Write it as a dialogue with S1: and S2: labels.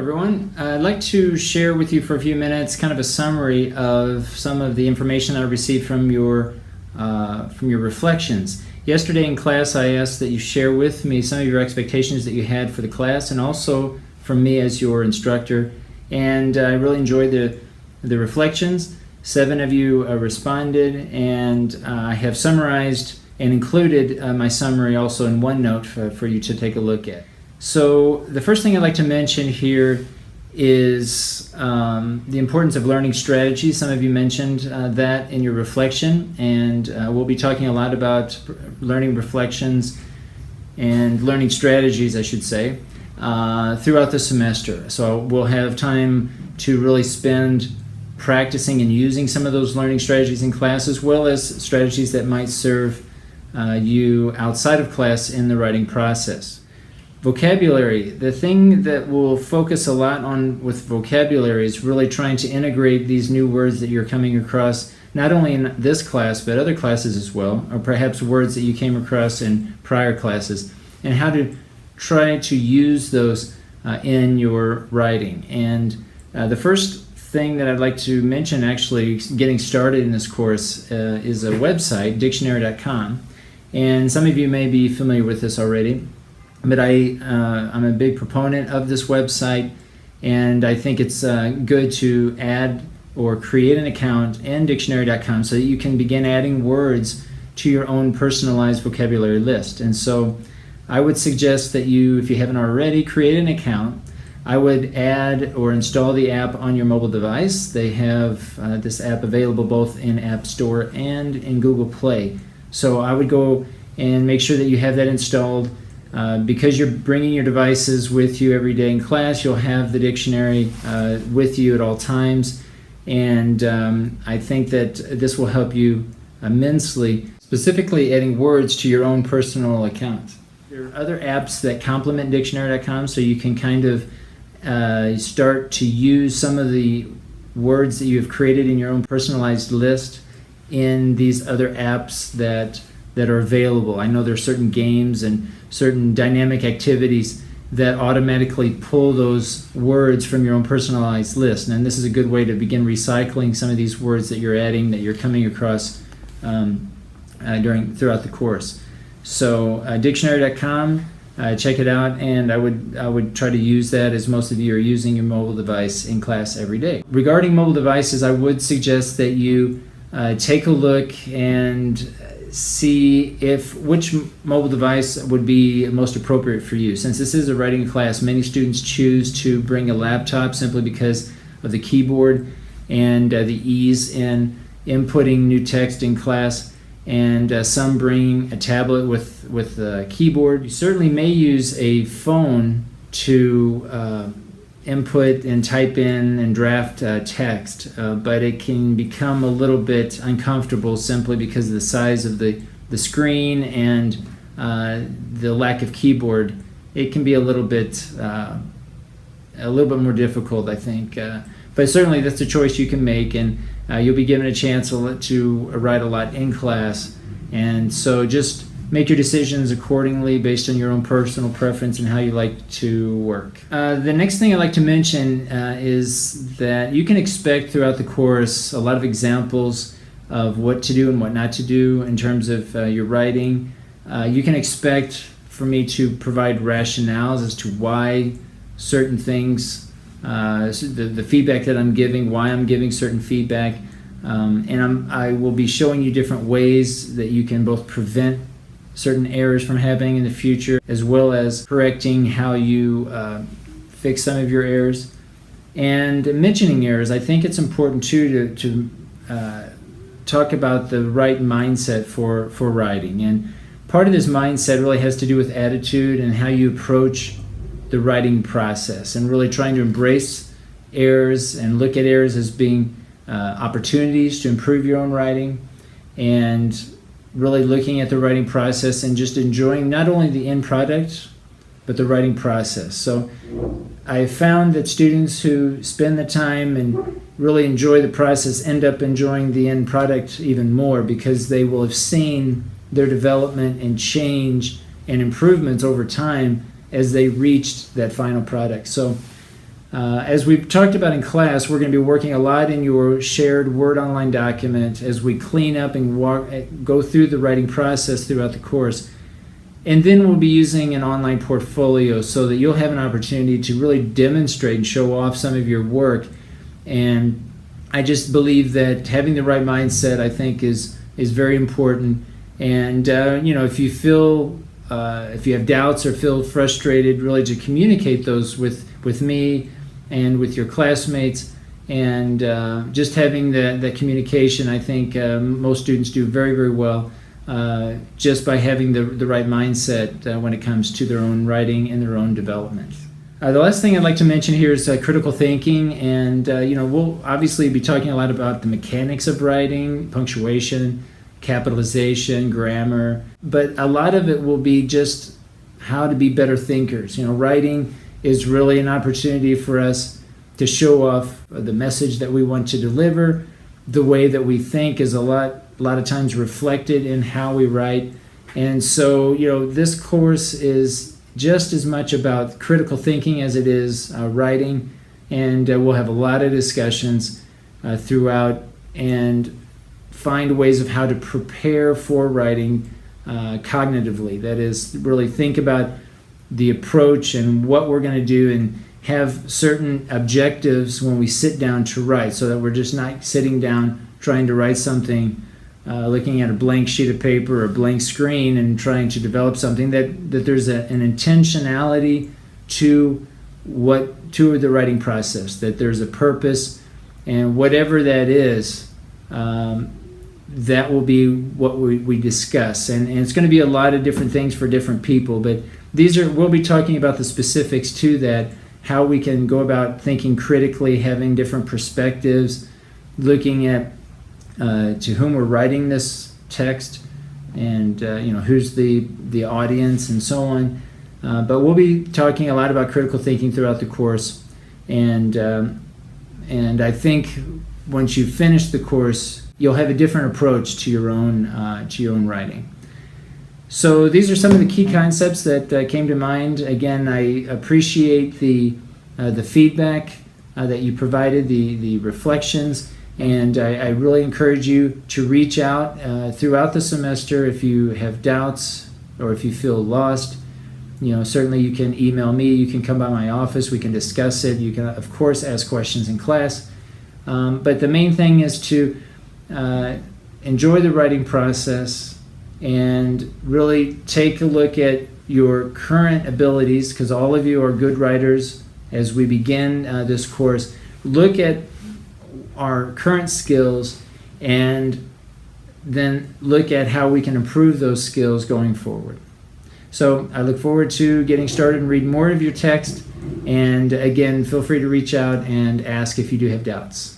S1: everyone. I'd like to share with you for a few minutes kind of a summary of some of the information I received from your reflections. Yesterday in class I asked that you share with me some of your expectations that you had for the class and also from me as your instructor, and I really enjoyed the reflections. 7 of you responded, and I have summarized and included my summary also in OneNote for you to take a look at. So the first thing I'd like to mention here is the importance of learning strategies. Some of you mentioned that in your reflection, and we'll be talking a lot about learning reflections and learning strategies, I should say, throughout the semester. So we'll have time to really spend practicing and using some of those learning strategies in class, as well as strategies that might serve you outside of class in the writing process. Vocabulary. The thing that we'll focus a lot on with vocabulary is really trying to integrate these new words that you're coming across, not only in this class, but other classes as well, or perhaps words that you came across in prior classes, and how to try to use those in your writing. And the first thing that I'd like to mention, actually getting started in this course, is a website, dictionary.com. And some of you may be familiar with this already, but I'm a big proponent of this website, and I think it's good to add or create an account in dictionary.com so that you can begin adding words to your own personalized vocabulary list. And so I would suggest that you, if you haven't already, create an account. I would add or install the app on your mobile device. They have this app available both in App Store and in Google Play. So I would go and make sure that you have that installed. Because you're bringing your devices with you every day in class, you'll have the dictionary with you at all times, and I think that this will help you immensely, specifically adding words to your own personal account. There are other apps that complement dictionary.com, so you can kind of start to use some of the words that you have created in your own personalized list in these other apps that are available. I know there are certain games and certain dynamic activities that automatically pull those words from your own personalized list. And this is a good way to begin recycling some of these words that you're adding, that you're coming across throughout the course. So dictionary.com, check it out, and I would try to use that, as most of you are using your mobile device in class every day. Regarding mobile devices, I would suggest that you take a look and see which mobile device would be most appropriate for you. Since this is a writing class, many students choose to bring a laptop simply because of the keyboard and the ease in inputting new text in class, and some bring a tablet with a keyboard. You certainly may use a phone to input and type in and draft text, but it can become a little bit uncomfortable simply because of the size of the screen and the lack of keyboard. It can be a little bit more difficult, I think, but certainly that's a choice you can make, and you'll be given a chance to write a lot in class, and so just make your decisions accordingly based on your own personal preference and how you like to work. The next thing I'd like to mention is that you can expect throughout the course a lot of examples of what to do and what not to do in terms of your writing. You can expect for me to provide rationales as to why certain things, the feedback that I'm giving, why I'm giving certain feedback, and I will be showing you different ways that you can both prevent certain errors from happening in the future, as well as correcting how you fix some of your errors. And mentioning errors, I think it's important too to talk about the right mindset for writing. And part of this mindset really has to do with attitude and how you approach the writing process, and really trying to embrace errors and look at errors as being opportunities to improve your own writing, and really looking at the writing process and just enjoying not only the end product, but the writing process. So I found that students who spend the time and really enjoy the process end up enjoying the end product even more, because they will have seen their development and change and improvements over time as they reached that final product. So As we've talked about in class, we're going to be working a lot in your shared Word Online document as we clean up and go through the writing process throughout the course. And then we'll be using an online portfolio so that you'll have an opportunity to really demonstrate and show off some of your work. And I just believe that having the right mindset, I think, is very important. And if you feel if you have doubts or feel frustrated, really to communicate those with me and with your classmates, and just having that communication, I think most students do very, very well just by having the right mindset when it comes to their own writing and their own development. The last thing I'd like to mention here is critical thinking, and we'll obviously be talking a lot about the mechanics of writing, punctuation, capitalization, grammar, but a lot of it will be just how to be better thinkers. Writing is really an opportunity for us to show off the message that we want to deliver. The way that we think is a lot of times reflected in how we write. And so, this course is just as much about critical thinking as it is writing, and we'll have a lot of discussions throughout and find ways of how to prepare for writing cognitively. That is, really think about the approach and what we're going to do, and have certain objectives when we sit down to write, so that we're just not sitting down trying to write something, looking at a blank sheet of paper or a blank screen and trying to develop something, that there's an intentionality to the writing process, that there's a purpose, and whatever that is, that will be what we discuss. And it's going to be a lot of different things for different people, but we'll be talking about the specifics to that, how we can go about thinking critically, having different perspectives, looking at to whom we're writing this text, and who's the audience, and so on. But we'll be talking a lot about critical thinking throughout the course, and I think once you finish the course, you'll have a different approach to your own writing. So these are some of the key concepts that came to mind. Again, I appreciate the feedback that you provided, the reflections, and I really encourage you to reach out throughout the semester if you have doubts or if you feel lost. Certainly you can email me, you can come by my office, we can discuss it. You can, of course, ask questions in class. But the main thing is to enjoy the writing process and really take a look at your current abilities, because all of you are good writers. As we begin this course, look at our current skills and then look at how we can improve those skills going forward. So I look forward to getting started and reading more of your text. And again, feel free to reach out and ask if you do have doubts.